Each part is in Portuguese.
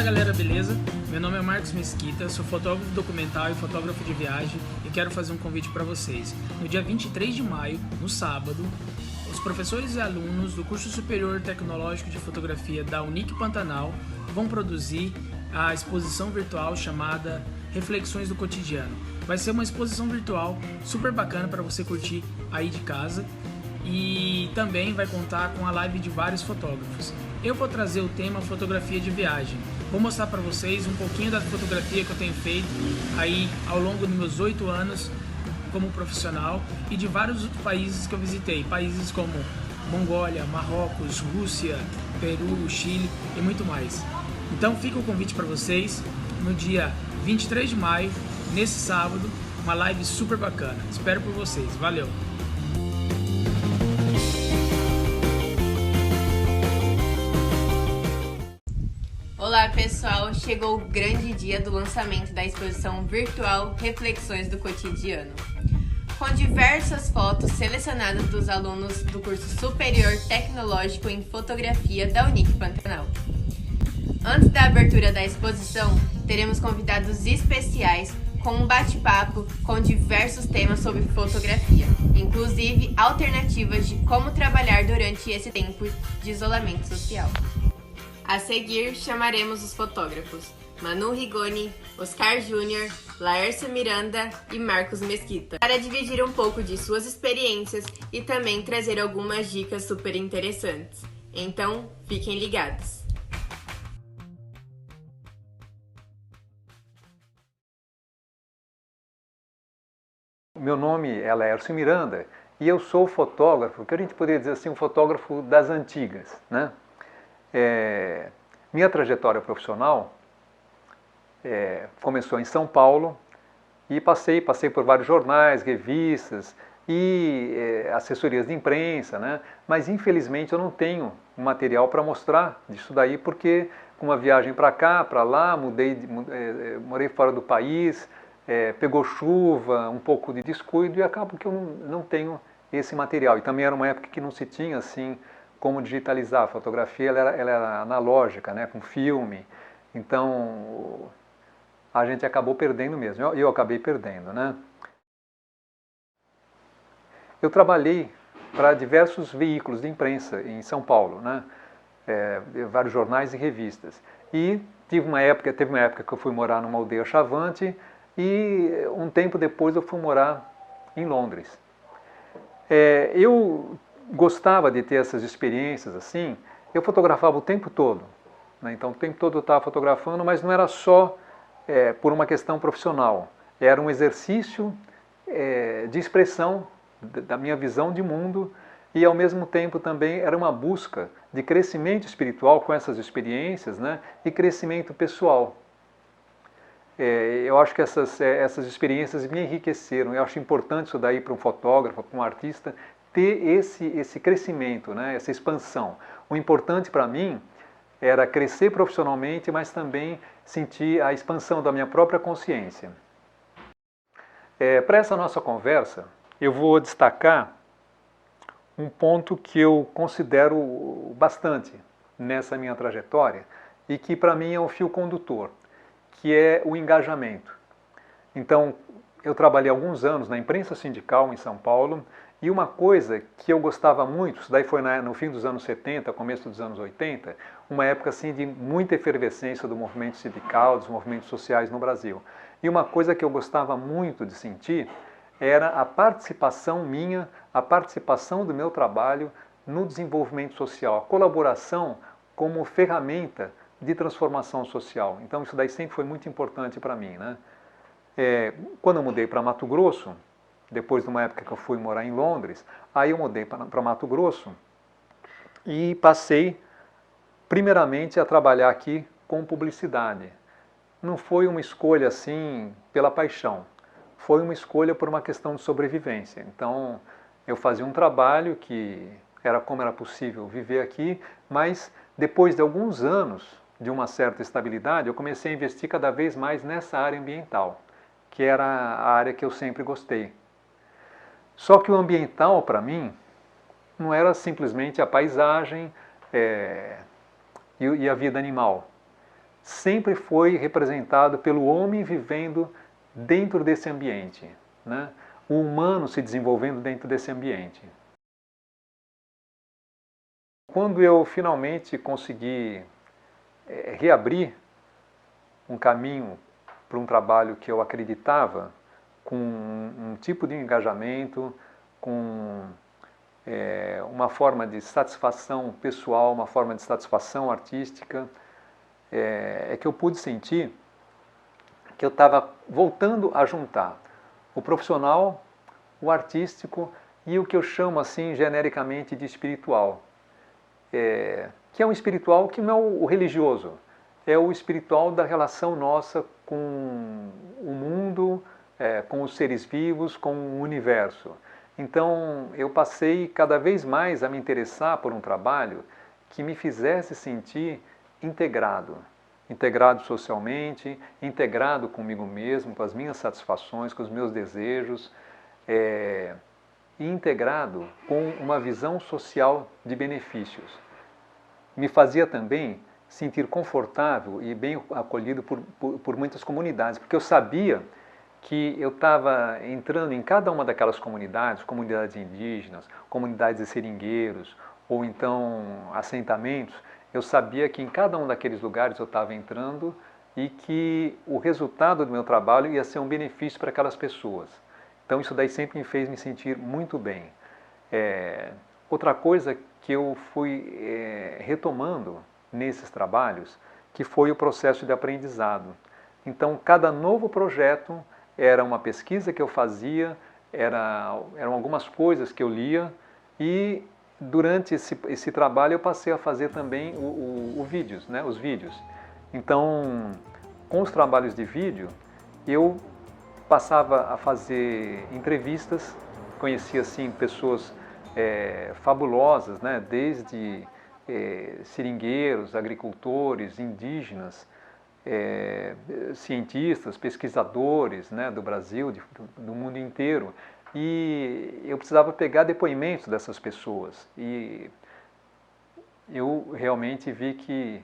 galera, beleza? Meu nome é Marcos Mesquita, sou fotógrafo documental e fotógrafo de viagem e quero fazer um convite para vocês. No dia 23 de maio, no sábado, os professores e alunos do curso superior tecnológico de fotografia da Unic Pantanal vão produzir a exposição virtual chamada Reflexões do Cotidiano. Vai ser uma exposição virtual super bacana para você curtir aí de casa e também vai contar com a live de vários fotógrafos. Eu vou trazer o tema fotografia de viagem. Vou mostrar para vocês um pouquinho da fotografia que eu tenho feito aí ao longo dos meus 8 anos como profissional e de vários outros países que eu visitei. Países como Mongólia, Marrocos, Rússia, Peru, Chile e muito mais. Então fica o convite para vocês no dia 23 de maio, nesse sábado, uma live super bacana. Espero por vocês. Valeu! Olá pessoal, chegou o grande dia do lançamento da exposição virtual Reflexões do Cotidiano, com diversas fotos selecionadas dos alunos do curso superior tecnológico em fotografia da Unic Pantanal. Antes da abertura da exposição, teremos convidados especiais com um bate-papo com diversos temas sobre fotografia, inclusive alternativas de como trabalhar durante esse tempo de isolamento social. A seguir, chamaremos os fotógrafos Manu Rigoni, Oscar Júnior, Laércio Miranda e Marcos Mesquita, para dividir um pouco de suas experiências e também trazer algumas dicas super interessantes. Então, fiquem ligados! Meu nome é Laércio Miranda e eu sou fotógrafo, que a gente poderia dizer assim, um fotógrafo das antigas, né? Minha trajetória profissional começou em São Paulo e passei por vários jornais, revistas e assessorias de imprensa, né? Mas infelizmente eu não tenho material para mostrar disso daí, porque com uma viagem para cá, para lá, morei fora do país, pegou chuva, um pouco de descuido e acabo que eu não tenho esse material. E também era uma época que não se tinha assim como digitalizar. A fotografia ela era analógica, né, com filme, então a gente acabou perdendo mesmo, eu acabei perdendo, né. Eu trabalhei para diversos veículos de imprensa em São Paulo, né, vários jornais e revistas, e teve uma época que eu fui morar numa aldeia Chavante e um tempo depois eu fui morar em Londres. Eu gostava de ter essas experiências assim, eu fotografava o tempo todo, né? Então o tempo todo eu estava fotografando, mas não era só por uma questão profissional, era um exercício de expressão da minha visão de mundo e ao mesmo tempo também era uma busca de crescimento espiritual com essas experiências, né? E crescimento pessoal. Eu acho que essas experiências me enriqueceram, eu acho importante isso daí para um fotógrafo, para um artista, ter esse crescimento, né, essa expansão. O importante para mim era crescer profissionalmente, mas também sentir a expansão da minha própria consciência. Para essa nossa conversa, eu vou destacar um ponto que eu considero bastante nessa minha trajetória e que para mim é um fio condutor, que é o engajamento. Então, eu trabalhei alguns anos na imprensa sindical em São Paulo, e uma coisa que eu gostava muito, isso daí foi no fim dos anos 70, começo dos anos 80, uma época assim de muita efervescência do movimento sindical, dos movimentos sociais no Brasil. E uma coisa que eu gostava muito de sentir era a participação minha, a participação do meu trabalho no desenvolvimento social, a colaboração como ferramenta de transformação social. Então isso daí sempre foi muito importante para mim, né? Quando eu mudei para Mato Grosso, depois de uma época que eu fui morar em Londres, aí eu mudei para Mato Grosso e passei primeiramente a trabalhar aqui com publicidade. Não foi uma escolha assim pela paixão, foi uma escolha por uma questão de sobrevivência. Então eu fazia um trabalho que era como era possível viver aqui, mas depois de alguns anos de uma certa estabilidade, eu comecei a investir cada vez mais nessa área ambiental, que era a área que eu sempre gostei. Só que o ambiental, para mim, não era simplesmente a paisagem e a vida animal. sempre foi representado pelo homem vivendo dentro desse ambiente, né? O humano se desenvolvendo dentro desse ambiente. Quando eu finalmente consegui reabrir um caminho para um trabalho que eu acreditava, com um tipo de engajamento, com uma forma de satisfação pessoal, uma forma de satisfação artística, é que eu pude sentir que eu estava voltando a juntar o profissional, o artístico e o que eu chamo assim genericamente de espiritual. Que é um espiritual que não é o religioso, é o espiritual da relação nossa com o mundo, com os seres vivos, com o universo. Então eu passei cada vez mais a me interessar por um trabalho que me fizesse sentir integrado. Integrado socialmente, integrado comigo mesmo, com as minhas satisfações, com os meus desejos, e integrado com uma visão social de benefícios. Me fazia também sentir confortável e bem acolhido por muitas comunidades, porque eu sabia que eu estava entrando em cada uma daquelas comunidades, comunidades indígenas, comunidades de seringueiros, ou então assentamentos. Eu sabia que em cada um daqueles lugares eu estava entrando e que o resultado do meu trabalho ia ser um benefício para aquelas pessoas. Então isso daí sempre me fez me sentir muito bem. Outra coisa que eu fui retomando nesses trabalhos, que foi o processo de aprendizado. Então cada novo projeto era uma pesquisa que eu fazia, eram algumas coisas que eu lia e durante esse trabalho eu passei a fazer também vídeos, né, os vídeos. Então, com os trabalhos de vídeo, eu passava a fazer entrevistas, conhecia assim pessoas fabulosas, né, desde seringueiros, agricultores, indígenas, cientistas, pesquisadores, né, do Brasil, do mundo inteiro. E eu precisava pegar depoimentos dessas pessoas e eu realmente vi que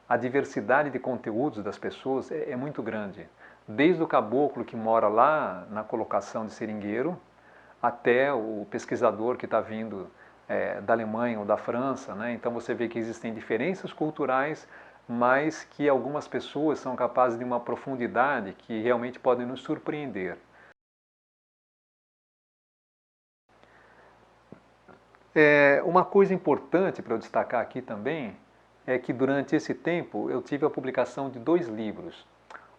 a diversidade de conteúdos das pessoas é muito grande. Desde o caboclo que mora lá na colocação de seringueiro, até o pesquisador que está vindo da Alemanha ou da França, né? Então você vê que existem diferenças culturais, mas que algumas pessoas são capazes de uma profundidade que realmente podem nos surpreender. Uma coisa importante para eu destacar aqui também é que durante esse tempo eu tive a publicação de 2 livros.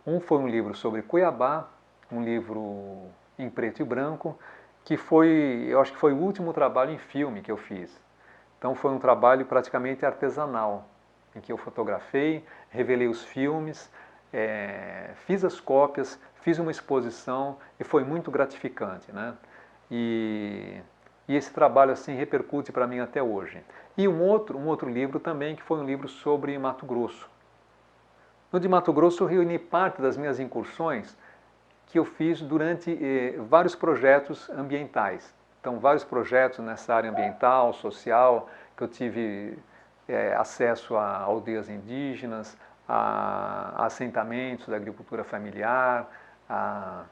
Um foi um livro sobre Cuiabá, um livro em preto e branco, que eu acho que foi o último trabalho em filme que eu fiz. Então foi um trabalho praticamente artesanal, em que eu fotografei, revelei os filmes, fiz as cópias, fiz uma exposição e foi muito gratificante, né? E esse trabalho assim repercute para mim até hoje. E um outro livro também, que foi um livro sobre Mato Grosso. No de Mato Grosso eu reuni parte das minhas incursões que eu fiz durante vários projetos ambientais. Então, vários projetos nessa área ambiental, social, que eu tive acesso a aldeias indígenas, a assentamentos da agricultura familiar, a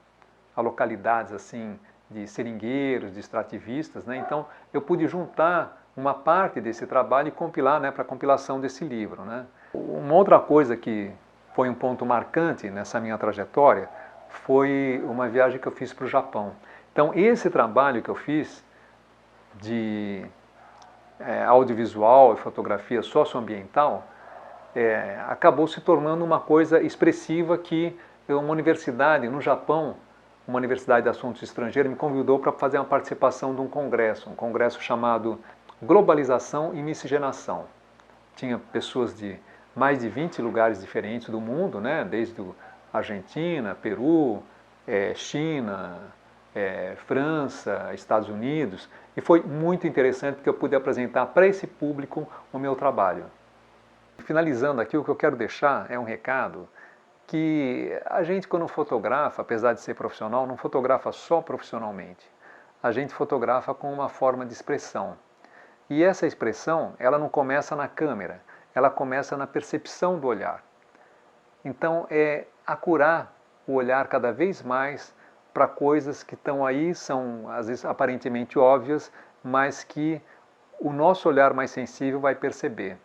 localidades assim de seringueiros, de extrativistas, né? Então eu pude juntar uma parte desse trabalho e compilar, né, para a compilação desse livro, né? Uma outra coisa que foi um ponto marcante nessa minha trajetória foi uma viagem que eu fiz para o Japão. Então esse trabalho que eu fiz de audiovisual e fotografia socioambiental acabou se tornando uma coisa expressiva que uma universidade no Japão, uma universidade de assuntos estrangeiros, me convidou para fazer uma participação de um congresso chamado Globalização e Miscigenação. Tinha pessoas de mais de 20 lugares diferentes do mundo, né? Desde Argentina, Peru, China, França, Estados Unidos, e foi muito interessante porque eu pude apresentar para esse público o meu trabalho. Finalizando aqui, o que eu quero deixar é um recado que a gente, quando fotografa, apesar de ser profissional, não fotografa só profissionalmente. A gente fotografa com uma forma de expressão. E essa expressão, ela não começa na câmera, ela começa na percepção do olhar. Então, é acurar o olhar cada vez mais para coisas que estão aí, são às vezes aparentemente óbvias, mas que o nosso olhar mais sensível vai perceber.